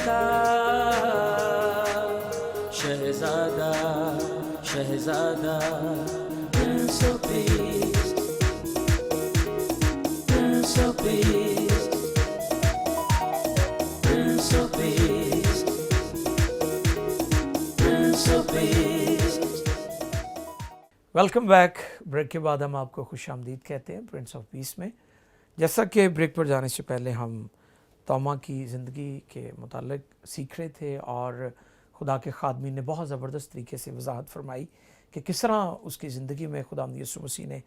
کا شہزادہ شہزادہ Prince of Peace Prince of Peace Prince of Peace Prince of Peace. Welcome back. Break کے بعد ہم آپ کو خوش آمدید کہتے ہیں پرنس آف پیس میں. جیسا کہ بریک پر جانے سے پہلے ہم توما کی زندگی کے متعلق سیکھ رہے تھے اور خدا کے خادمین نے بہت زبردست طریقے سے وضاحت فرمائی کہ کس طرح اس کی زندگی میں خداوند یسوع مسیح نے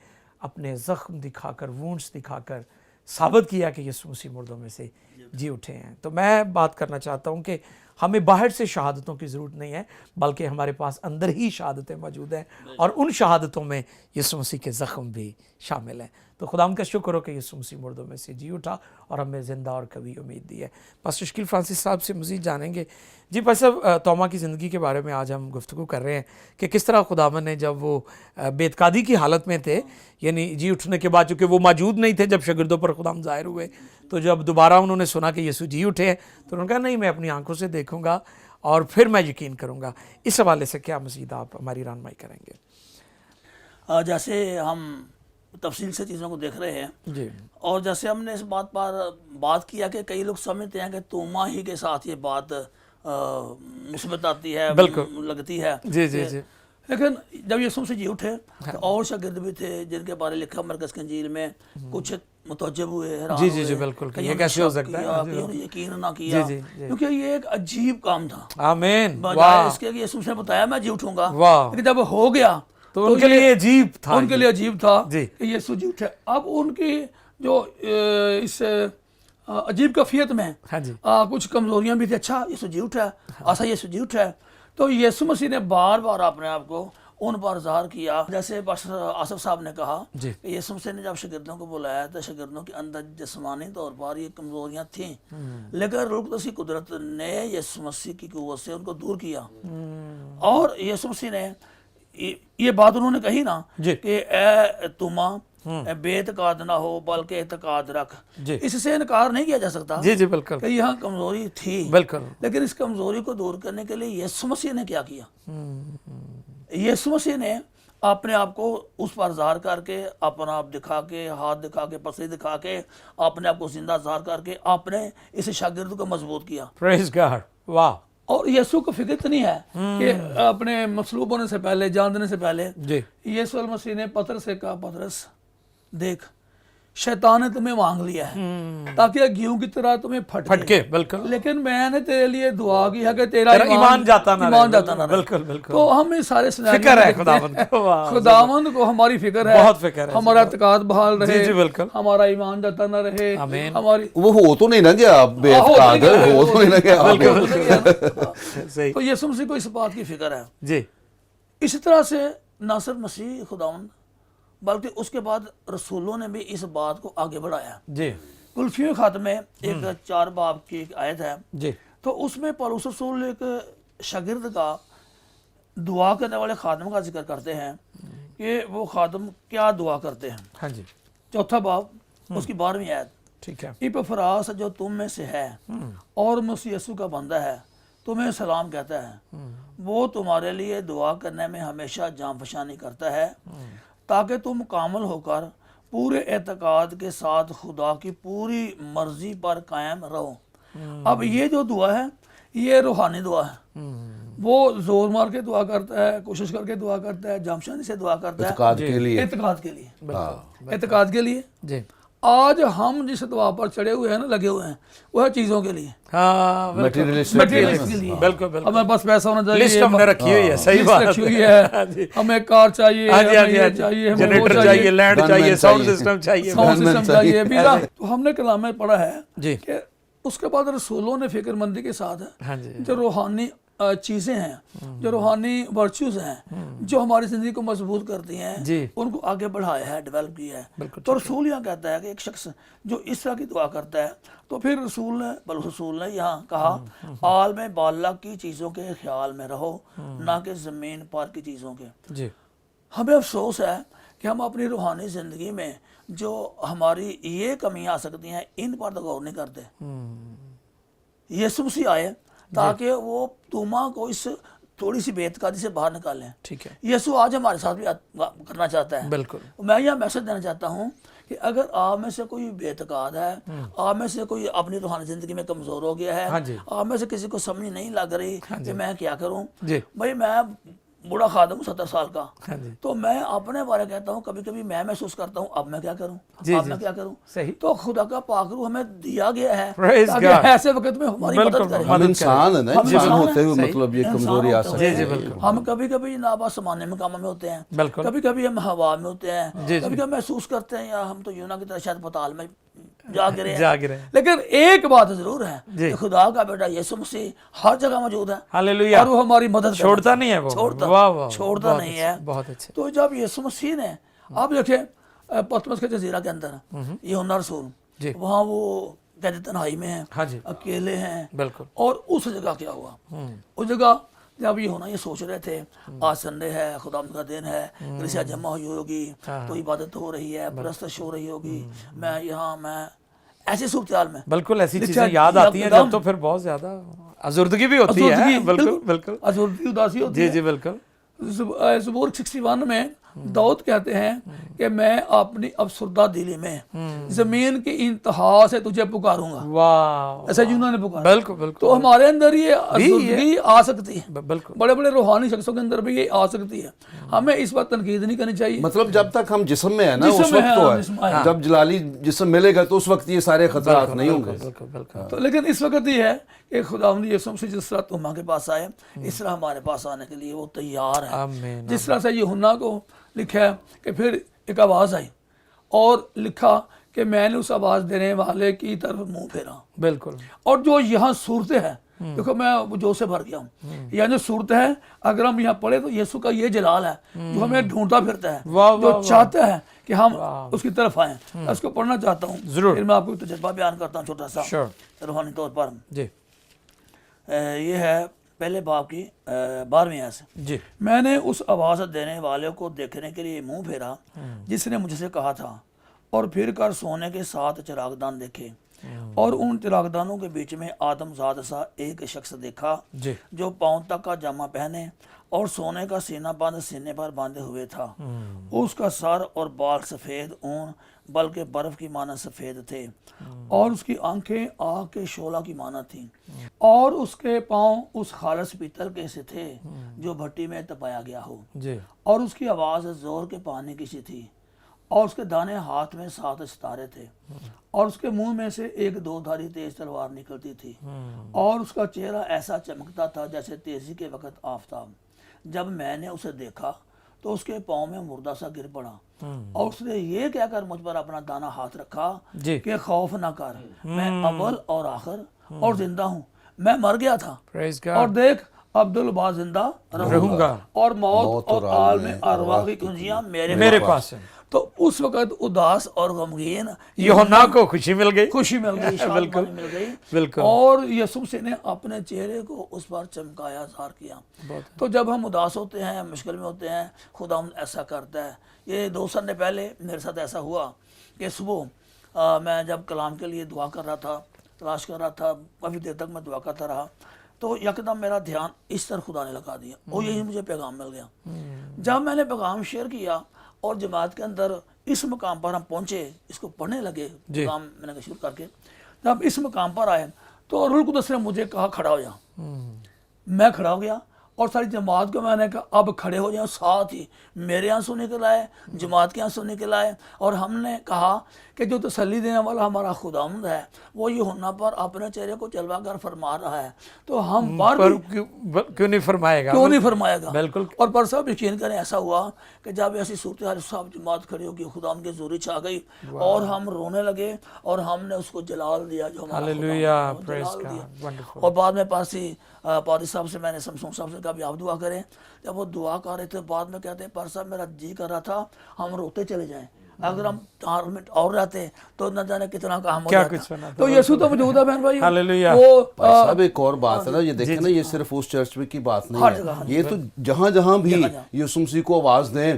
اپنے زخم دکھا کر وونڈز دکھا کر ثابت کیا کہ یسوع مسیح مردوں میں سے جی اٹھے ہیں. تو میں بات کرنا چاہتا ہوں کہ ہمیں باہر سے شہادتوں کی ضرورت نہیں ہے بلکہ ہمارے پاس اندر ہی شہادتیں موجود ہیں اور ان شہادتوں میں یسوع مسیح کے زخم بھی شامل ہیں. تو خدا کا شکر ہو کہ یسوع مسیح مردوں میں سے جی اٹھا اور ہمیں زندہ اور قوی امید دی ہے. پاسٹر شکیل فرانسس صاحب سے مزید جانیں گے. جی پاسٹر صاحب، توما کی زندگی کے بارے میں آج ہم گفتگو کر رہے ہیں کہ کس طرح خداوند نے جب وہ بے اعتقادی کی حالت میں تھے، یعنی جی اٹھنے کے بعد، چونکہ وہ موجود نہیں تھے جب شاگردوں پر خداوند ظاہر ہوئے، تو جب دوبارہ انہوں نے سنا کہ یسوع جی اٹھے ہیں تو انہوں نے کہا نہیں، میں اپنی آنکھوں سے دیکھوں گا اور پھر میں یقین کروں گا. اس حوالے سے کیا مزید آپ ہماری رہنمائی کریں گے؟ جیسے ہم تفصیل سے چیزوں کو دیکھ رہے ہیں جی، اور جیسے ہم نے اس بات پر بات کیا کہ کئی لوگ سمجھتے ہیں کہ توما ہی کے ساتھ یہ بات مثبت آتی ہے، بالکل لگتی ہے. جی جی جی، لیکن جب یسوع سے جی اٹھے تو اور شاگرد بھی تھے جن کے بارے لکھا مرکز کی انجیل میں. کچھ متعجب ہوئے، حیران جی جی ہوئے، جی، بالکل، کئیوں یہ نے کیسے ہو شک سکتا کیا، ہے؟ کئیوں نے یقین نہ کیا، جی جی، کیونکہ یہ ایک عجیب کام تھا. آمین. بجائے اس کے کہ یسوع نے بتایا میں جی اٹھوں گا، واہ، لیکن جب ہو گیا تو ان کے لیے عجیب تھا، ان کے لیے عجیب تھا جی کہ یسوع جی اٹھے. اب ان کی جو اس عجیب کیفیت میں ہاں جی، کچھ کمزوریاں بھی تھیں. اچھا یسوع جی اٹھا، ایسا یسوع جی اٹھا. تو یسوع مسیح نے بار بار اپنے آپ کو ان پر ظاہر کیا. جیسے پاسٹر آصف صاحب نے کہا جی، کہ یسوع مسیح نے جب شاگردوں کو بلایا تو شاگردوں کے اندر جسمانی طور پر یہ کمزوریاں تھیں، لیکن روح القدس کی قدرت نے یسوع مسیح کی قوت سے ان کو دور کیا. اور یسوع مسیح نے یہ بات انہوں نے کہی نا جی، کہ اے توما بے اعتقاد نہ ہو بلکہ اعتقاد رکھ. جی اس سے انکار نہیں کیا جا سکتا جی جی، بالکل کہ یہاں کمزوری تھی، بالکل. لیکن اس کمزوری کو دور کرنے کے لیے یسوع مسیح نے کیا کیا؟ یسوع مسیح نے اپنے آپ کو اس پر ظاہر کر کے، اپنا آپ دکھا کے، ہاتھ دکھا کے، پسلی دکھا کے، اپنے آپ کو زندہ ظاہر کر کے آپ نے اس شاگرد کو مضبوط کیا. پریز گاڈ. واہ. اور یسوع کو فکر اتنی ہے کہ اپنے مصلوب ہونے سے پہلے، جان دینے سے پہلے، جی، یسوع المسیح نے پطرس سے کہا پطرس دیکھ شیطان نے تمہیں مانگ لیا ہے تاکہ گیہوں کی طرح تمہیں پھٹکے. بالکل، لیکن میں نے تیرے لیے دعا کی ہے کہ تیرا ایمان جاتا نہ رہے. بالکل بالکل. تو ہمیں سارے فکر ہے خداوند کو. واہ، خداوند کو ہماری فکر ہے، بہت فکر ہے. ہمارا اعتقاد بحال رہے، جی جی، بالکل. ہمارا ایمان جاتا نہ رہے. آمین. ہماری وہ ہو تو نہیں نا گیا بے اعتقاد، ہو تو نہیں نا گیا. بالکل صحیح. تو یسوع مسیح کو اس بات کی فکر ہے. جی، اسی طرح سے نہ صرف مسیح خداوند بلکہ اس کے بعد رسولوں نے بھی اس بات کو آگے بڑھایا. جی کلفیوں خاتمے میں ایک 4 باب کی ایک آیت ہے، جی، تو اس میں پولس رسول ایک شاگرد کا، دعا کرنے والے خادم کا ذکر کرتے ہیں کہ وہ خادم کیا دعا کرتے ہیں. ہاں جی، 4 باب اس کی 12ویں آیت. ٹھیک ہے. اپفراس جو تم میں سے ہے اور مسیح یسوع کا بندہ ہے تمہیں سلام کہتا ہے. وہ تمہارے لیے دعا کرنے میں ہمیشہ جان فشانی کرتا ہے تاکہ تم کامل ہو کر پورے اعتقاد کے ساتھ خدا کی پوری مرضی پر قائم رہو. اب یہ جو دعا ہے یہ روحانی دعا ہے. وہ زور مار کے دعا کرتا ہے، کوشش کر کے دعا کرتا ہے، جام فشانی سے دعا کرتا ہے اعتقاد کے لیے. اعتقاد کے لیے، اعتقاد کے لیے. جی آج ہم جس دعا پر چڑھے ہوئے ہیں نا، لگے ہوئے ہیں، وہ ہے چیزوں کے لیے، ہاں Materialistic کے لیے. بالکل بالکل. ہمیں بس پیسہ ہونا چاہیے، لسٹ ہم نے رکھی ہوئی ہے. صحیح لسٹ بات رکھی ہوئی ہے. ہمیں کار چاہیے، ہاں جی ہاں ہمیں جی، یہ چاہیے، ہمیں وہ جنریٹر چاہیے، لینڈ چاہیے، ساؤنڈ سسٹم چاہیے. ساؤنڈ سسٹم چاہیے ویزا. تو ہم نے کلام میں پڑھا ہے جی، کہ اس کے بعد رسولوں نے فکر مندی کے ساتھ ہاں جی، جو روحانی چیزیں ہیں، جو روحانی ورچوز ہیں، جو ہماری زندگی کو مضبوط کرتی ہیں، جی، ان کو آگے بڑھایا ہے، ڈیولپ کیا ہے. بالکل. تو رسول یہاں کہتا ہے کہ ایک شخص جو اس طرح کی دعا کرتا ہے، تو پھر رسول نے یہاں کہا عالم بالغ کی چیزوں کے خیال میں رہو، نہ کہ زمین پر کی چیزوں کے. جی، ہمیں افسوس ہے کہ ہم اپنی روحانی زندگی میں جو ہماری یہ کمیاں آ سکتی ہیں ان پر تو غور نہیں کرتے. یسوع مسیح آئے تاکہ وہ توما کو اس تھوڑی سی بے اعتقادی سے باہر نکالیں. ٹھیک ہے. یسوع آج ہمارے ساتھ بھی کرنا چاہتا ہے. بالکل. میں یہ میسج دینا چاہتا ہوں کہ اگر آپ میں سے کوئی بے اعتقاد ہے, آپ میں سے کوئی اپنی روحانی زندگی میں کمزور ہو گیا ہے, آپ میں سے کسی کو سمجھ نہیں لگ رہی کہ میں کیا کروں, بھائی میں بوڑھا خادم ہوں 70 سال کا, تو میں اپنے بارے کہتا ہوں کبھی کبھی میں محسوس کرتا ہوں اب میں کیا کروں, اب میں کیا کروں. تو خدا کا پاک روح ہمیں دیا گیا ہے تاکہ ایسے وقت میں ہماری مدد کرے. ہم انسان ہیں نا, انسان ہوتے ہوئے مطلب یہ کمزوری آ سکتی ہے. ہم کبھی کبھی جناب آسمانی مقاموں میں ہوتے ہیں, کبھی کبھی ہم ہوا میں ہوتے ہیں, کبھی کبھی محسوس کرتے ہیں یا ہم تو یونا کی طرح شاید پتال میں جا گرے ہیں. لیکن ایک بات ضرور ہے کہ خدا کا بیٹا یسوع مسیح ہر جگہ موجود ہے, ہالیلویہ, اور وہ ہماری مدد چھوڑتا نہیں ہے, وہ چھوڑتا نہیں ہے. بہت اچھے. تو جب یسوع مسیح نے, آپ دیکھیں پتمس کے جزیرہ کے اندر یوحنا رسول, وہاں وہ کہتے تنہائی میں ہیں, اکیلے ہیں, اور اس جگہ کیا ہوا, اس جگہ جب یوحنا یہ سوچ رہے تھے آج سنڈے ہے, خدا کا دن ہے, کلیسیا جمع ہوئی ہوگی, تو عبادت ہو رہی ہے, پرستش ہو رہی ہوگی, میں یہاں میں ایسی صورتحال میں بالکل ایسی چیزیں یاد آتی ہیں جب تو پھر بہت زیادہ ازردگی بھی ہوتی ہے. بالکل بالکل ازردگی اداسی ہوتی ہے. جی بالکل. زبور 61 میں داؤد کہتے ہیں کہ میں اپنی افسردہ دلی میں زمین کی انتہا سے تجھے پکاروں گا. واہ, ایسا یونا نے پکارا. بالکل بالکل. تو ہمارے اندر یہ ازردگی آ سکتی ہے, بالکل بڑے بڑے روحانی شخصوں کے اندر بھی یہ آ سکتی ہے. ہمیں اس وقت تنقید نہیں کرنی چاہیے. مطلب جب تک ہم جسم میں ہیں نا اس وقت تو ہے, جب جلالی جسم ملے گا تو اس وقت یہ سارے خطرات نہیں ہوں گے. تو لیکن اس وقت یہ ہے کہ خداوند یسوع مسیح جس طرح توما کے پاس آئے, اس طرح ہمارے پاس آنے کے لیے وہ تیار ہے. جس طرح سے یوحنا کو لکھا ہے کہ پھر ایک آواز آئی اور لکھا کہ میں نے اس آواز دینے والے کی طرف منہ پھیرا. بالکل. اور جو یہاں صورت ہے, دیکھو میں جو سے بھر گیا ہوں, یہاں جو صورت ہے اگر ہم یہاں پڑھے تو یسوع کا یہ جلال ہے جو ہمیں ڈھونڈتا پھرتا ہے, جو چاہتا ہے کہ ہم اس کی طرف آئیں. میں اس کو پڑھنا چاہتا ہوں ضرور, پھر میں آپ کو تجربہ بیان کرتا ہوں چھوٹا سا روحانی طور پر. یہ ہے پہلے باب کی 12ویں آیت سے. میں نے اس آواز دینے والے کو دیکھنے کے لیے منہ پھیرا جس نے مجھ سے کہا تھا, اور پھر کر سونے کے 7 چراغدان دیکھے, اور ان چراغدانوں کے بیچ میں آدم ذات سا ایک شخص دیکھا جو پاؤں تک کا جامہ پہنے اور سونے کا سینہ بند سینے پر باندھے ہوئے تھا. اس کا سر اور بال سفید اون بلکہ برف کی مانند سفید تھے, اور اس کی آنکھیں آگ کے شعلہ کی مانند تھیں, اور اس کے پاؤں اس خالص پیتل کے سے تھے جو بھٹی میں تپایا گیا ہو, اور اس کی آواز زور کے پانی کی سی تھی, اور اس کے دانے ہاتھ میں 7 ستارے تھے, اور اس کے منہ میں سے ایک 2 دھاری تیز تلوار نکلتی تھی, اور اس کا چہرہ ایسا چمکتا تھا جیسے تیزی کے وقت آفتاب. جب میں نے اسے دیکھا تو اس کے پاؤں میں مردہ سا گر پڑا, اور اس نے یہ کہہ کر مجھ پر اپنا دانہ ہاتھ رکھا کہ خوف نہ کر, میں اول اور آخر اور زندہ ہوں. میں مر گیا تھا اور دیکھ عبدالبا زندہ رہوں گا, اور موت اور عالم ارواح کی کنجیاں میرے پاس ہیں. تو اس وقت اداس اور غمگین یوحنا کو خوشی مل گئی, شادمانی مل گئی, اور یسوع مسیح نے اپنے چہرے کو اس پر چمکایا ظاہر کیا. تو جب ہم اداس ہوتے ہیں, مشکل میں ہوتے ہیں, خدا ایسا کرتا ہے. یہ 2 سنڈے پہلے میرے ساتھ ایسا ہوا کہ صبح میں جب کلام کے لیے دعا کر رہا تھا, تلاش کر رہا تھا, کافی دیر تک میں دعا کرتا رہا, تو یکدم میرا دھیان اس طرح خدا نے لگا دیا, اور یہی مجھے پیغام مل گیا. جب میں نے پیغام شیئر کیا اور جماعت کے اندر اس مقام پر ہم پہنچے, اس کو پڑھنے لگے, پیغام میں نے شروع کر کے جب اس مقام پر آئے تو روح القدس نے مجھے کہا کھڑا ہو جا. میں کھڑا ہو گیا, اور ساری جماعت کو میں نے کہا اب کھڑے ہو جائیں. ساتھ ہی میرے آنسو نکل آئے, جماعت کے آنسو نکل آئے, اور ہم نے کہا کہ جو تسلی دینے والا ہمارا خداوند ہے وہ یوحنا پر اپنے چہرے کو جلوہ گر فرما رہا ہے, تو ہم پر کیوں نہیں فرمائے گا, کیوں نہیں فرمائے گا. بالکل. اور پر صاحب یقین کریں ایسا ہوا کہ جب ایسی صورتحال صاحب جماعت کھڑی ہوگی, خداوند کی حضوری چھا گئی, اور ہم رونے لگے, اور ہم نے اس کو جلال دیا جو ہمارا خداوند دیا. اور بعد میں پادری صاحب سے میں نے سمسون صاحب سے کہا بھی آپ دعا کریں. جب وہ دعا کر رہے تھے بعد میں کہتے ہیں پر صاحب میرا جی کر رہا تھا ہم روتے چلے جائیں, اگر ہم 4 منٹ اور رہتے تو نہ جانے کتنا کام ہو جاتا. تو یسوع تو موجود ہے بہن بھائی. ہاللیلویہ. وہ صاحب ایک اور بات ہے نا, یہ دیکھیں نا, یہ صرف اس چرچ میں کی بات نہیں ہے, یہ تو جہاں جہاں بھی یسوع مسیح کو آواز دیں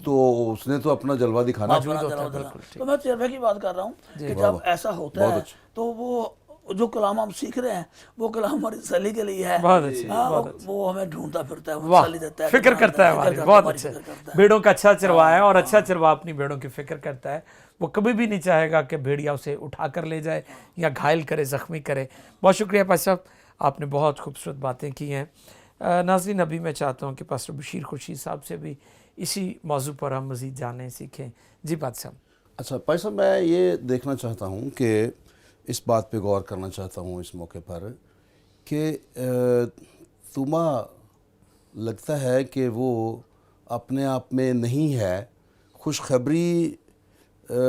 تو اس نے تو اپنا جلوہ دکھانا. تو میں تجربے کی بات کر رہا ہوں کہ جب ایسا ہوتا ہے تو وہ जो कलाम हम सीख रहे हैं वो कलाम हमारी तसल्ली के लिए है। बहुत अच्छी, हाँ, बहुत अच्छी। वो हमें ढूंढता फिरता है, वो वाह, तसल्ली देता है, फिक्र करता है हमारी, बहुत अच्छा। फिक्र करता है। भेड़ों का अच्छा चरवाहा है और अच्छा चरवाहा अपनी भेड़ों की फिक्र करता है। वो कभी भी नहीं चाहेगा कि भेड़िया उसे उठा कर ले जाए या घायल करे, ज़ख्मी करे। बहुत शुक्रिया पास्टर साहब, आपने बहुत खूबसूरत बातें की हैं। नाज़रीन, अभी मैं चाहता हूँ कि पास्टर बशीर खुर्शीद साहब से भी इसी मौजू पर हम मज़ीद जानें, सीखें। जी पास्टर साहब। अच्छा भाई साहब, मैं ये देखना चाहता हूँ कि इस बात पे गौर करना चाहता हूँ इस मौके पर कि तुमा लगता है कि वो अपने आप में नहीं है, खुशखबरी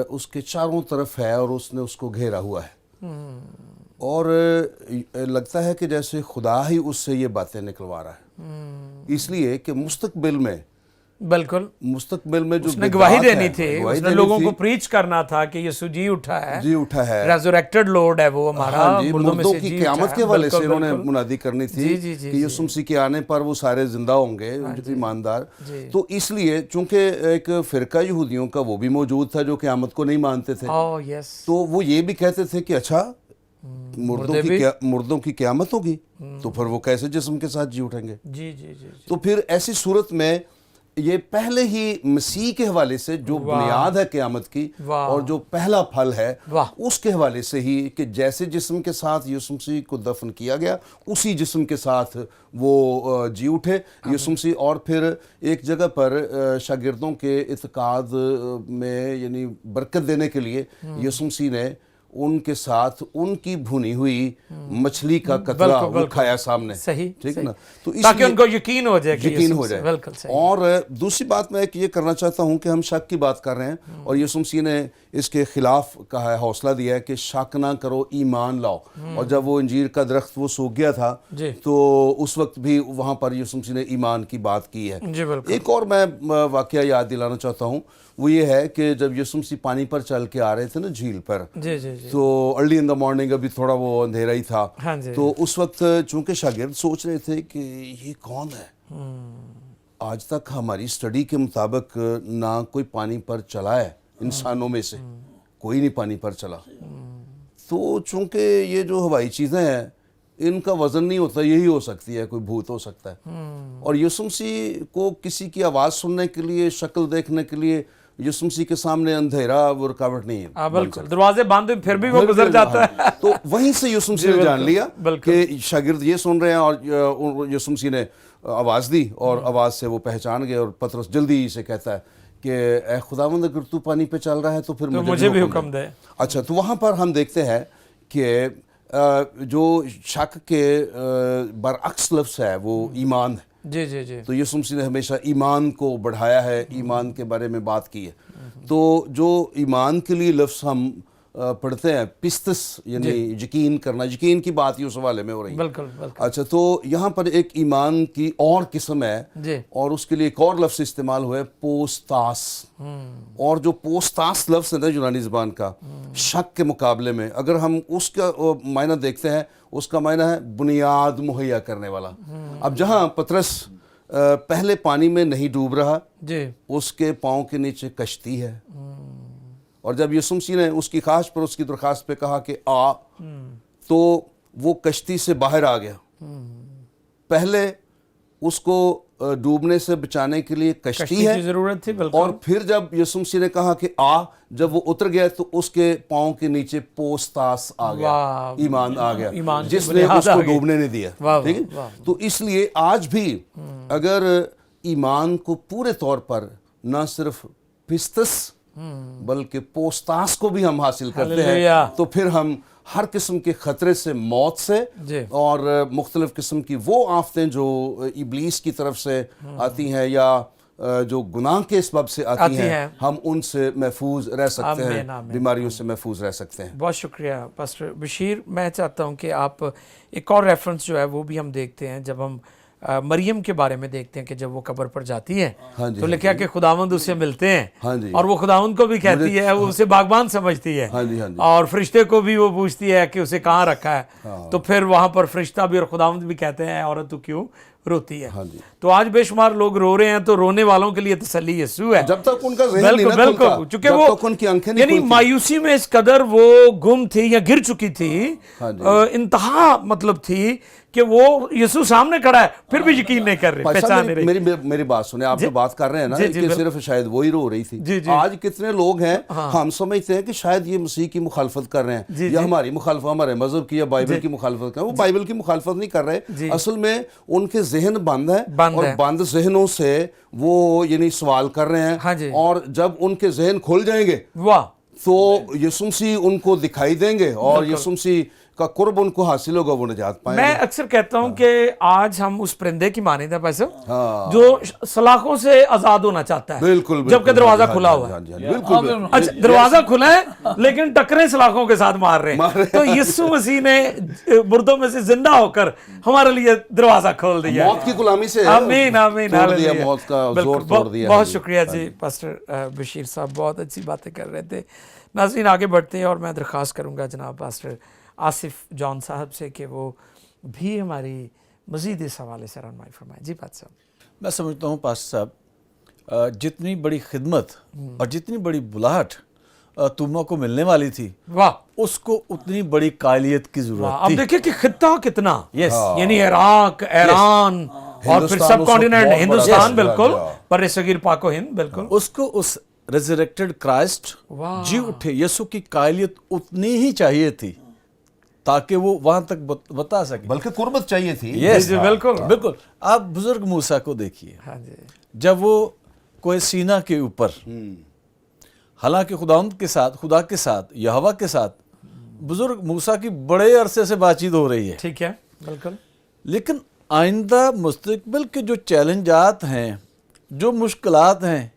उसके चारों तरफ है और उसने उसको घेरा हुआ है। और लगता है कि जैसे खुदा ही उससे ये बातें निकलवा रहा है, इसलिए कि मुस्तकबिल में में जो उसने गवाही देनी थी, उसने लोगों को प्रीच करना था कि यीशु जी उठा है, रेज़रेक्टेड लॉर्ड है वो हमारा। हाँ जी, मुर्दों की क़यामत के हवाले से इन्होंने मुनादी करनी थी कि यीशु मसीह के आने पर वो सारे जिंदा होंगे, ईमानदार। तो इसलिए चूंकि एक फिरका यहूदियों का वो भी मौजूद था जो क़यामत को नहीं मानते थे, तो वो ये भी कहते थे कि अच्छा मुर्दों की क़यामत होगी तो फिर वो कैसे जिस्म के साथ जी उठेंगे। तो फिर ऐसी सूरत में ये पहले ही मसीह के हवाले से जो बुनियाद है क़यामत की और जो पहला फल है उसके हवाले से ही कि जैसे जिस्म के साथ यीशु मसीह को दफन किया गया उसी जिस्म के साथ वो जी उठे यीशु मसीह। और फिर एक जगह पर शागिर्दों के इत्काद में यानी बरकत देने के लिए यीशु मसीह ने उनके साथ उनकी भुनी हुई मछली का कतरा वो खाया सामने, सही, ठीक है ना, तो ताकि उनको यकीन हो जाए। और दूसरी बात मैं ये करना चाहता हूँ कि हम शक की बात कर रहे हैं और यीशु मसीह ने इसके खिलाफ कहा है, हौसला दिया है कि शक ना करो, ईमान लाओ। और जब वो अंजीर का दरख्त वो सूख गया था तो उस वक्त भी वहाँ पर यीशु मसीह ने ईमान की बात की है। एक और मैं वाकया याद दिलाना चाहता हूँ, वो ये है कि जब यीशु मसीह पानी पर चल के आ रहे थे ना झील पर, तो अर्ली इन द मॉर्निंग, अभी थोड़ा वो अंधेरा ही था, तो उस वक्त चूंकि शागिर्द सोच रहे थे कि ये कौन है, आज तक हमारी स्टडी के मुताबिक ना कोई पानी पर चला है, इंसानों में से कोई नहीं पानी पर चला। तो चूंकि ये जो हवाई चीज़ें हैं इनका वजन नहीं होता, यही हो सकती है, कोई भूत हो सकता है। और यीशु मसीह को किसी की आवाज़ सुनने के लिए, शक्ल देखने के लिए यीशु मसीह के सामने अंधेरा वो रुकावट नहीं है। बिल्कुल, दरवाजे बंद फिर भी वो गुजर जाता है। तो वहीं से यीशु मसीह ने जान लिया कि शागिर्द ये सुन रहे हैं और यीशु मसीह ने आवाज़ दी और आवाज़ से वो पहचान गए। और पतरस जल्दी से कहता है कि ए खुदावंद, अगर तू पानी पे चल रहा है तो फिर मुझे भी हुक्म दे। अच्छा, तो वहाँ पर हम देखते हैं कि जो शक के बरअक्स लफ्ज़ है वो ईमान है। जी। तो यीशु मसीह ने हमेशा ईमान को बढ़ाया है, ईमान के बारे में बात की है। तो जो ईमान के लिए लफ्ज़ हम पढ़ते हैं पिस्तस, यानी यकीन करना, यकीन की बात ही उस हवाले में हो रही है। बिल्कुल। अच्छा, तो यहाँ पर एक ईमान की और किस्म है और उसके लिए एक और लफ्ज़ इस्तेमाल हुआ है, पोस्तास। और जो पोस्तास लफ्ज़ है ना यूनानी ज़बान का, शक के मुकाबले में अगर हम उसका मायना देखते हैं, उसका मायना है बुनियाद मुहैया करने वाला। अब जहाँ पतरस पहले पानी में नहीं डूब रहा, उसके पाँव के नीचे कश्ती है, और जब यीशु मसीह ने उसकी ख्वाहिश पर, उसकी दरख्वास्त पे कहा कि आ, तो वो कश्ती से बाहर आ गया। पहले उसको डूबने से बचाने के लिए कश्ती है, जरूरत थी। और फिर जब यीशु मसीह ने कहा कि आ, जब वो उतर गया तो उसके पाँव के नीचे पोस्तास आ गया, ईमान आ गया, जिसने उसको डूबने नहीं दिया। ठीक है, तो इसलिए आज भी अगर ईमान को पूरे तौर पर न सिर्फ पिस्तस बल्कि पोस्तास को भी हम हासिल करते हैं, तो फिर हम हर किस्म के ख़तरे से, मौत से और मुख्तलिफ किस्म की वो आफतें जो इब्लीस की तरफ से आती हैं या जो गुनाह के सबब से आती हैं, हम उनसे महफूज रह सकते हैं, बीमारियों से महफूज रह सकते हैं। बहुत शुक्रिया पास्टर बशीर। मैं चाहता हूँ कि आप एक और रेफरेंस जो है वो भी हम देखते हैं, जब हम मरियम के बारे में देखते हैं कि जब वो कब्र पर जाती है तो लिखा कि खुदावंद उससे मिलते हैं, और वो खुदावंद को भी कहती है, वो उसे बागबान समझती है, और फरिश्ते को भी वो पूछती है कि उसे कहाँ रखा है। तो फिर वहाँ पर फरिश्ता भी और खुदावंद भी कहते हैं, औरत तू क्यों रोती है। हाँ जी। तो आज बेशुमार लोग रो रहे हैं तो रोने वालों के लिए तसल्ली यीशु है। जब तक उनका ज़हन नहीं बिल्कुल ना बिल्कुल, खुलता, क्योंकि जब वो तक उनकी आंखें नहीं यानी खुलती। मायूसी में इस कदर वो गुम थी या गिर चुकी थी, हाँ जी। इंतहा मतलब थी कि वो यीशु सामने खड़ा है फिर भी यकीन नहीं कर रहे, भाई साहब, पहचान नहीं रहे। मेरी बात सुने, आप जो बात कर रहे हैं ना जी, जी, कि बिल्कुल। सिर्फ शायद वही रो रही थी। जी, जी। आज कितने लोग हैं, हम समझते हैं कि शायद ये मसीह की मुखालफत कर रहे हैं जी, या जी। हमारी मुखालफत, हमारे मजहब की या बाइबल की मुखालफत कर रहे हैं। वो बाइबल की मुखालफत नहीं कर जी। रहे, असल में उनके जहन बंद है बंद और है। बंद जहनों से वो यानी सवाल कर रहे हाँ जी। हैं, और जब उनके जहन खुल जाएंगे वाह, तो यीशु मसीह उनको दिखाई देंगे और यीशु मसीह का कुर्ब उनको हासिल होगा, वो निजात पाएंगे। मैं अक्सर कहता हूं कि आज हम उस परिंदे की मानद है पैसे हाँ। जो सलाखों से आजाद होना चाहता है, बिल्कुल बिल्कुल, जबकि दरवाजा हाँ, खुला हाँ, हुआ हाँ, है। हाँ, बिल्कुल बिल्कुल। अच्छा, दरवाजा खुला है लेकिन टकरे सलाखों के साथ मार रहे हैं। तो यीशु मसीह ने मुर्दों में से जिंदा होकर हमारे लिए दरवाजा खोल दिया। मौत की गुलामी से आमीन आमीन, तोड़ दिया, हालेलुया। मौत का बिल्कुल, जोर तोड़ दिया। बहुत हाँ जी, शुक्रिया जी पास्टर बशीर साहब, बहुत अच्छी बातें कर रहे थे। नाज़रीन आगे बढ़ते हैं और मैं दरख्वास्त करूंगा जनाब पास्टर आसिफ जॉन साहब से कि वो भी हमारी मज़ीद इस हवाले से रहनुमाई फरमाएं। जी पास्टर साहब। मैं समझता हूँ पास्टर साहब, जितनी बड़ी खिदमत और जितनी बड़ी बुलाहट तुमा को मिलने वाली थी, वाह उसको उतनी बड़ी कायलियत की वाह, जरूरत अब थी। देखिए कि खित्ता कितना, यस, यानी इराक, ईरान और फिर हिंदुस्तान सब उस कॉन्टिनेंट, बहुत बड़ा हिंदुस्तान देश बिल्कुल, है। पर सगीर पाको हिंद बिल्कुल। उसको उस रेजरेक्टेड क्राइस्ट वाह। जी उठे यीशु की कायलियत उतनी ही चाहिए थी ताकि वो वहां तक बता सके। बल्कि कुर्बत चाहिए थी। यस, जी, बिल्कुल। बिल्कुल। आप बुजुर्ग मूसा को देखिए, हाँ जी, जब वो कोई सीना के ऊपर, हालांकि खुदा के साथ यहोवा के साथ बुजुर्ग मूसा की बड़े अरसे से बातचीत हो रही है, ठीक है, बिल्कुल। लेकिन आइंदा मुस्तकबिल के जो चैलेंजात हैं, जो मुश्किलात हैं,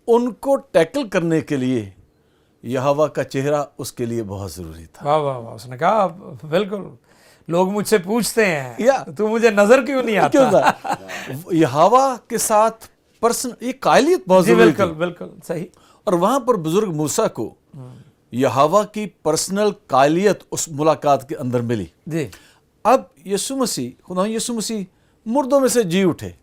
उनको टैकल करने के लिए यहोवा का चेहरा उसके लिए बहुत ज़रूरी था। वाह वाह वाह, उसने कहा बिल्कुल, लोग मुझसे पूछते हैं या तू मुझे नजर क्यों नहीं आता? क्यों था? यहोवा के साथ पर्सन, ये कायलियत बहुत जी ज़रूरी बिल्कुल थी। बिल्कुल सही। और वहां पर बुजुर्ग मूसा को यहोवा की पर्सनल कायलियत उस मुलाकात के अंदर मिली। जी अब यीशु मसीह, खुदा यीशु मसीह मुर्दों में से जी उठे,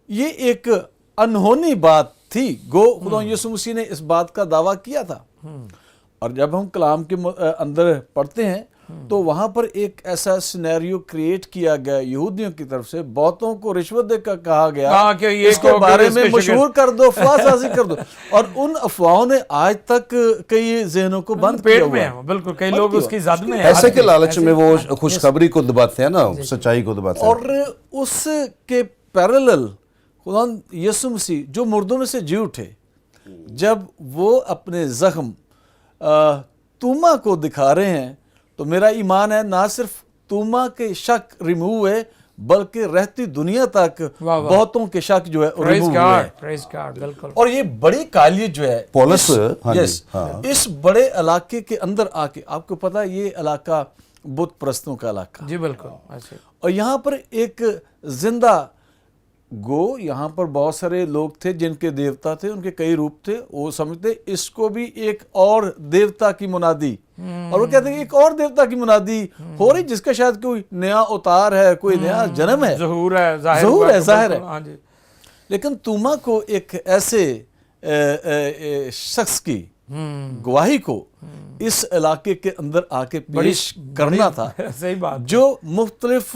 ये एक अनहोनी बात थी। गो खुदा यीशु मसीह ने इस बात का दावा किया था। और जब हम कलाम के अंदर पढ़ते हैं तो वहां पर एक ऐसा सिनेरियो क्रिएट किया गया यहूदियों की तरफ से, बहुतों को रिश्वत देकर कहा गया हाँ, कि ये इसके को बारे इसके में शिकस्त। मशहूर कर दो, अफवाह कर दो। और उन अफवाहों ने आज तक कई जहनों को बंद किया पेट हुआ में है। है, बिल्कुल, कई बंद लोग किया उसकी हुआ जद में हैं। ऐसे के लालच में वो खुशखबरी को दबाते हैं ना, सच्चाई को दबाते हैं। और उसके पैरेलल खुदा यीशु मसीह जो मुर्दों में से जी उठे, जब वो अपने जख्म तूमा को दिखा रहे हैं, तो मेरा ईमान है ना सिर्फ तूमा के शक रिमूव हुए, बल्कि रहती दुनिया तक वाह वाह। बहुतों के शक जो है प्रेज रिमूव हुए गॉड, हैं। प्रेज गॉड, बिल्कुल। और ये बड़ी कालियत जो है पौलुस, हाँ जी, यस, हाँ। इस बड़े इलाके के अंदर आके, आपको पता है ये इलाका बुत परस्तों का इलाका, जी बिल्कुल ऐसे। और यहाँ पर एक जिंदा गो, यहाँ पर बहुत सारे लोग थे जिनके देवता थे, उनके कई रूप थे। वो समझते इसको भी एक और देवता की मुनादी, और वो कहते हैं एक और देवता की मुनादी हो रही, जिसका शायद कोई नया अवतार है, कोई नया जन्म है, ज़हूर है, ज़ाहिर ज़हूर हुआ है, तो ज़ाहिर बिल्कुल, है। हाँ जी। लेकिन तूमा को एक ऐसे शख्स की गवाही को इस इलाके के अंदर आके पेश करना था, सही बात। जो मुख्तलिफ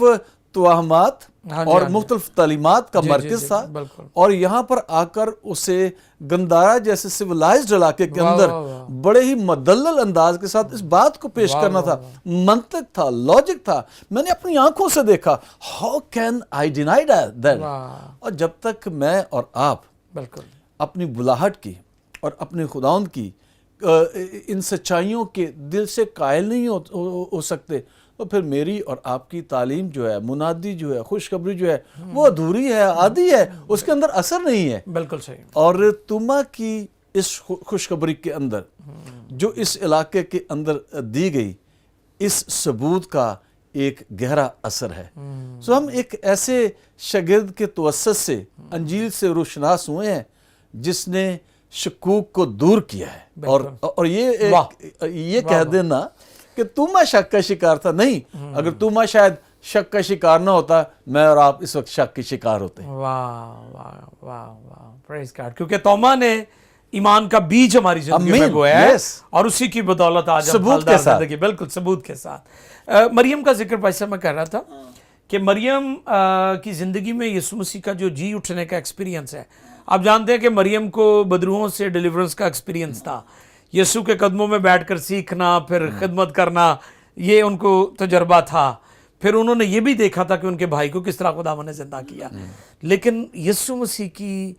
तवाहमात हाँ जी, और हाँ जी। मुख्तलिफ तालीमात का जी, मरकज जी, था, बिल्कुल। और यहाँ पर आकर उसे गंदारा जैसे सिविलाइज्ड इलाके के वाह, अंदर वाह, वाह। बड़े ही मदल्लल अंदाज के साथ इस बात को पेश वाह, करना वाह, था। मंतक था, लॉजिक था। मैंने अपनी आंखों से देखा, how can I deny that. वाह। और जब तक मैं और आप बिल्कुल अपनी बुलाहट की और अपने खुदावंद की इन सच्चाइयों के दिल से कायल नहीं हो सकते, तो फिर मेरी और आपकी तालीम जो है, मुनादी जो है, खुशखबरी जो है, वो अधूरी है, आधी है, उसके अंदर असर नहीं है। बिल्कुल सही। और तुमा की इस खुशखबरी के अंदर जो इस इलाके के अंदर दी गई, इस सबूत का एक गहरा असर है। सो हम एक ऐसे शागिर्द के तवस्सुस से अंजील से रोशनास हुए हैं जिसने शकूक को दूर किया है। और ये कह देना कि तुमा शक का शिकार था, नहीं, अगर तुमा शायद शक का शिकार ना होता, मैं और आप इस वक्त शक के शिकार होते हैं। वाह वाह वाह वाह, प्रेज गॉड। क्योंकि तौमा ने ईमान का बीज हमारी जिंदगी में आमीन, बोया है yes। और उसी की बदौलत आज हम सबूत फलदार के साथ। जिंदगी, बिल्कुल सबूत के साथ। मरियम का जिक्र भाई साहब मैं कर रहा था कि मरियम की ज़िंदगी में यीशु मसीह का जो जी उठने का एक्सपीरियंस है, आप जानते हैं कि मरियम को बदरूहों से डिलीवरेंस का एक्सपीरियंस था। यीशु के कदमों में बैठकर सीखना, फिर खिदमत करना, ये उनको तजर्बा था। फिर उन्होंने ये भी देखा था कि उनके भाई को किस तरह खुदा ने जिंदा किया। लेकिन यीशु मसीह की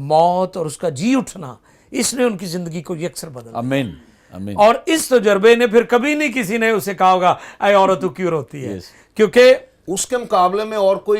मौत और उसका जी उठना, इसने उनकी ज़िंदगी को यकसर बदल दिया। आमीन आमीन। और इस तजर्बे ने फिर कभी नहीं किसी ने उसे कहा होगा ऐ औरत तू क्यों रोती है, Yes। क्योंकि उसके मुकाबले में और कोई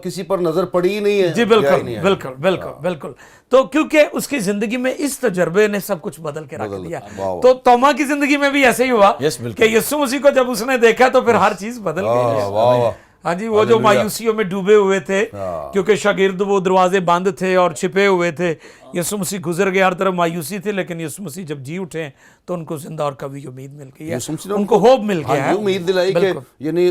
किसी पर नजर पड़ी ही नहीं है। जी बिल्कुल बिल्कुल बिल्कुल बिल्कुल। तो क्योंकि उसकी जिंदगी में इस तजर्बे ने सब कुछ बदल के रख दिया। वाह। तो तोमा की जिंदगी में भी ऐसे ही हुआ Yes, बिल्कुल। कि यीशु मसीह को जब उसने देखा तो फिर हर चीज बदल गई। वाह वाह। हाँ जी, वो जो मायूसियों में डूबे हुए थे क्योंकि शागिर्द वो दरवाजे बंद थे और छिपे हुए थे, यीशु मसीह गुजर गए, हर तरफ मायूसी थी, लेकिन यीशु मसीह जब जी उठे तो उनको जिंदा और कभी उम्मीद मिल गई है, यीशु मसीह ने उनको होप मिल गया है। उम्मीद दिलाई कि बिल्कुल। यानी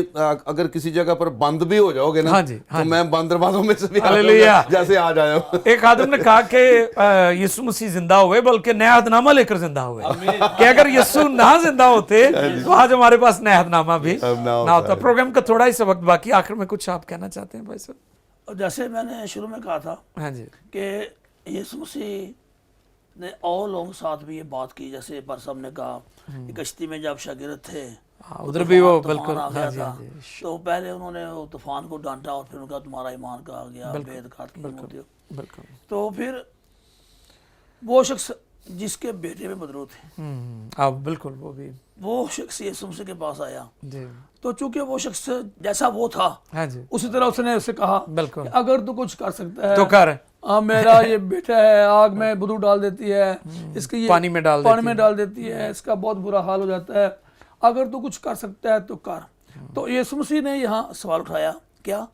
अगर किसी जगह पर बंद भी हो जाओगे ना, हाँ जी, तो मैं बंद दरवाजों में से भी आ हालेलुया। जाऊंगा, जैसे आज आया हूं। एक आदम ने कहा कि यीशु मसीह जिंदा हुए, बल्कि नया अहदनामा लेकर जिंदा हुए, कि अगर यीशु ना जिंदा होते तो आज हमारे पास नया अहदनामा भी ना होता। प्रोग्राम का थोड़ा ही सा वक्त बाकी, आखिर में कुछ आप कहना चाहते हैं भाई साहब? और जैसे मैंने शुरू में कहा था हाँ जी, कि यीशु मसीह ने और लोगों के साथ भी ये बात की, जैसे पर साहब ने कहा कि कश्ती में जब शागिर्द थे, हाँ, उधर भी वो तूफान बिल्कुल। आ गया हाँ जी, था, हाँ जी, तो पहले उन्होंने वो तूफान को डांटा और फिर उनका तुम्हारा ईमान का आ गया, भेद घात की मौत हो। बिल्कुल। तो फिर वो शख्स जिसके बेटे में बदरू थे, आप बिल्कुल, वो शख्स यीशु मसीह के पास आया, जी, तो चूंकि वो शख्स जैसा वो था हाँ जी, उसी तरह उसने उससे कहा बिल्कुल, कि अगर तू कुछ कर सकता है तो कर, मेरा ये बेटा है, आग में बदबू डाल देती है, इसकी ये पानी में डाल देती है, इसका बहुत बुरा हाल हो जाता है, अगर तू कुछ कर सकता है तो कर। तो यीशु मसीह ने यहाँ सवाल उठाया, क्या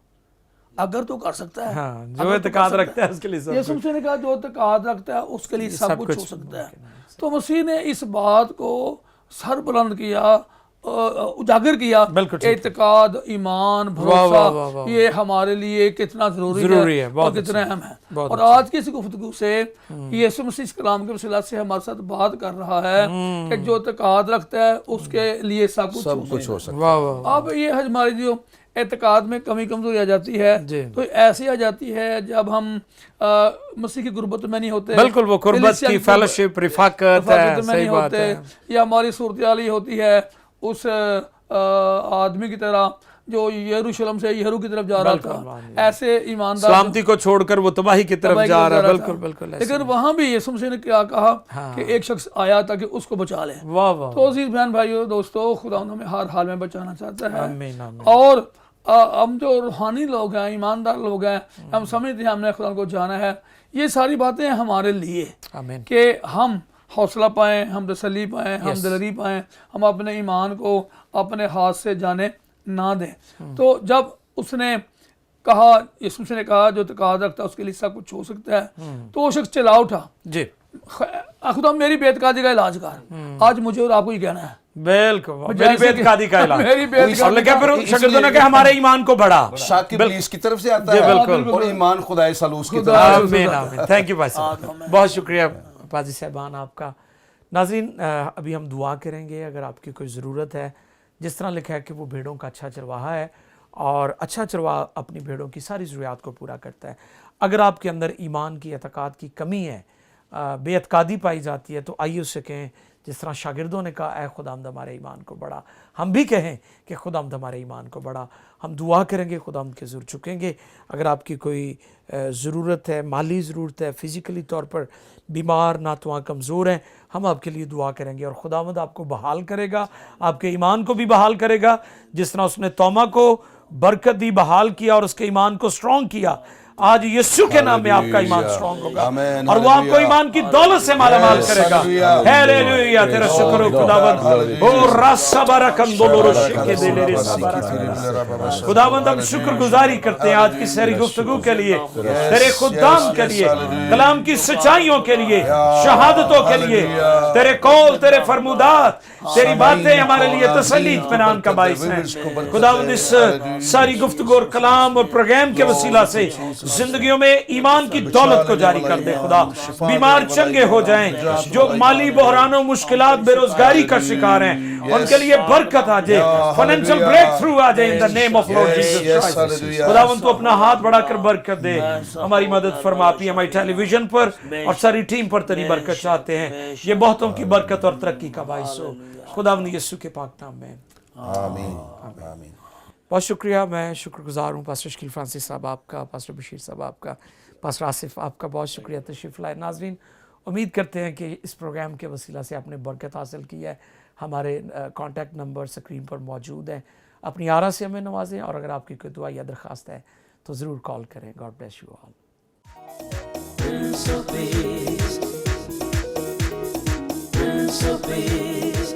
अगर तू कर सकता है, हाँ, जो अगर तू कर एतकाद सकता रखता है उसके लिए सब यीशु कुछ। मसीह ने कहा जो एतकाद रखता है उसके लिए सब कुछ हो कुछ सकता है। तो मसीह ने इस बात को सर बुलंद किया, उजागर किया, बिल्कुल ठीक। एतकाद, ईमान, वाह, वाह, वाह, भरोसा, वाह। ये हमारे लिए कितना जरूरी जरूरी है, है बहुत और कितना अच्छा, अहम है। बहुत और आज की इस गुफ्तगू से यीशु मसीह इस कलाम के वसीला से हमारे साथ बात कर रहा है कि जो एतकाद रखता है उसके लिए सब कुछ हो सकता है। वाह वाह, अब ये हमारी जो एतकाद में कमी कमजोरी आ जाती जी। है, तो ऐसी आ जाती है जब हम मसीह की गुर्बत में नहीं होते, बिल्कुल, वो कुर्बत कलीसिया की फेलोशिप, रिफाकत है, रफाकत में सही नहीं बात होते, है। या हमारी सूरत ये होती है उस आदमी की तरह जो यरूशलेम से यहरू की तरफ जा रहा बिल्कुल, था, ऐसे ईमानदार सलामती को छोड़कर वो तबाही की तरफ तबाही की जा तरफ रहा है। था। बिल्कुल बिल्कुल ऐसे। लेकिन वहां भी यीशु मसीह ने क्या कहा हाँ। कि एक शख्स आया ताकि उसको बचा ले। वाह वाह, तो अजीज बहन भाइयों दोस्तों, खुदा हमें हर हाल में बचाना चाहता है। आमीन आमीन। और हम जो रूहानी लोग हैं, ईमानदार लोग हैं, हम समझते हैं हमने खुदा को जाना है, ये सारी बातें हमारे लिए आमीन। कि हम हौसला पाएं, हम तसल्ली पाएं, हम दिलरी पाएं, हम अपने ईमान को अपने हाथ से जाने ना दें। तो जब उसने कहा, यीशु मसीह ने कहा जो एतकाद रखता है उसके लिए सब कुछ हो सकता है, तो वो शख्स चिल्ला उठा, जी खुदा मेरी बेतकादी का इलाज कर। आज मुझे और आपको ही कहना है, बिल्कुल, मेरी जैसे कि- बेतकादी का इलाज। मेरी बेतकादी और लेकिन फिर इसलिए- शागिर्दों ने कहा हमारे ईमान को बढ़ा। शाकिब इब्लीस की तरफ से आता जी, है बिल्कुल। और ईमान खुदाए सलूस की खुदा- तरफ से। आमीन आमीन। थैंक यू भाई साहब, बहुत शुक्रिया पाजी साहबान आपका। नाज़रीन, अभी हम दुआ करेंगे। अगर आपकी कोई ज़रूरत है, जिस तरह लिखा है कि वो भेड़ों का अच्छा चरवाहा है और अच्छा चरवाहा अपनी भेड़ों की सारी ज़रूरियात को पूरा करता है। अगर आपके अंदर ईमान की, एतकाद की कमी है, बेअतकादी पाई जाती है, तो आइए उससे कहें जिस तरह शागिर्दों ने कहा, ऐ खुदावंद हमारे ईमान को बढ़ा। हम भी कहें कि खुदावंद हमारे ईमान को बढ़ा। हम दुआ करेंगे, खुदावंद के ज़रूर झुकेंगे। अगर आपकी कोई ज़रूरत है, माली ज़रूरत है, फ़िज़िकली तौर पर बीमार, नातुआ कमज़ोर हैं, हम आपके लिए दुआ करेंगे और खुदावंद आपको बहाल करेगा, आपके ईमान को भी बहाल करेगा। जिस तरह उसने तोमा को बरकत दी, बहाल किया और उसके ईमान को स्ट्रॉन्ग किया, आज यीशु के नाम में आपका ईमान स्ट्रांग होगा आमीन, और वो आपको हालेलुया। ईमान की दौलत से मालामाल Yes, करेगा। हालेलुया। हालेलुया, तेरा शुक्र हो खुदावंद। ओ रासबारा कंदोलोरो शिके देलेरे सबारा। खुदावंद हम शुक्रगुजारी करते हैं आज की सारी गुफ्तगू के लिए, तेरे खुदाम के लिए, कलाम की सच्चाइयों के लिए, शहादतों के लिए, तेरे कौल, तेरे फरमुदात, तेरी बातें हमारे लिए तसल्ली इत्मीनान का बाइस हैं। खुदावंद इस सारी गुफ्तगू और कलाम और प्रोग्राम के वसीला से जिंदगियों में ईमान की दौलत को जारी कर दे खुदा। बीमार चंगे हो जाएं, जो माली बहरानों, मुश्किलात, बेरोजगारी का शिकार हैं, उनके लिए बरकत आ जाए, फाइनेंशियल ब्रेक थ्रू आ जाए in the name of Lord Jesus Christ. खुदावंद तो अपना हाथ बढ़ाकर बरकत दे, हमारी मदद फरमा। आप हमारी टेलीविजन पर और सारी टीम पर तेरी बरकत चाहते हैं, ये बहुतों की बरकत और तरक्की का बाइस हो खुदावंद यीशु के पाक नाम में, आमीन आमीन। बहुत शुक्रिया। मैं शुक्रगुजार हूँ पास्टर शकील फ्रांसिस साहब आपका, पास्टर बशीर साहब आपका, पास्टर आसिफ आपका बहुत शुक्रिया तशरीफ़ लाए। नाज़रीन, उम्मीद करते हैं कि इस प्रोग्राम के वसीला से आपने बरकत हासिल की है। हमारे कॉन्टैक्ट नंबर स्क्रीन पर मौजूद हैं, अपनी आरा से हमें नवाजें, और अगर आपकी कोई दुआ या दरख्वास्त है तो ज़रूर कॉल करें। God bless you all. Prince of Peace, Prince of Peace,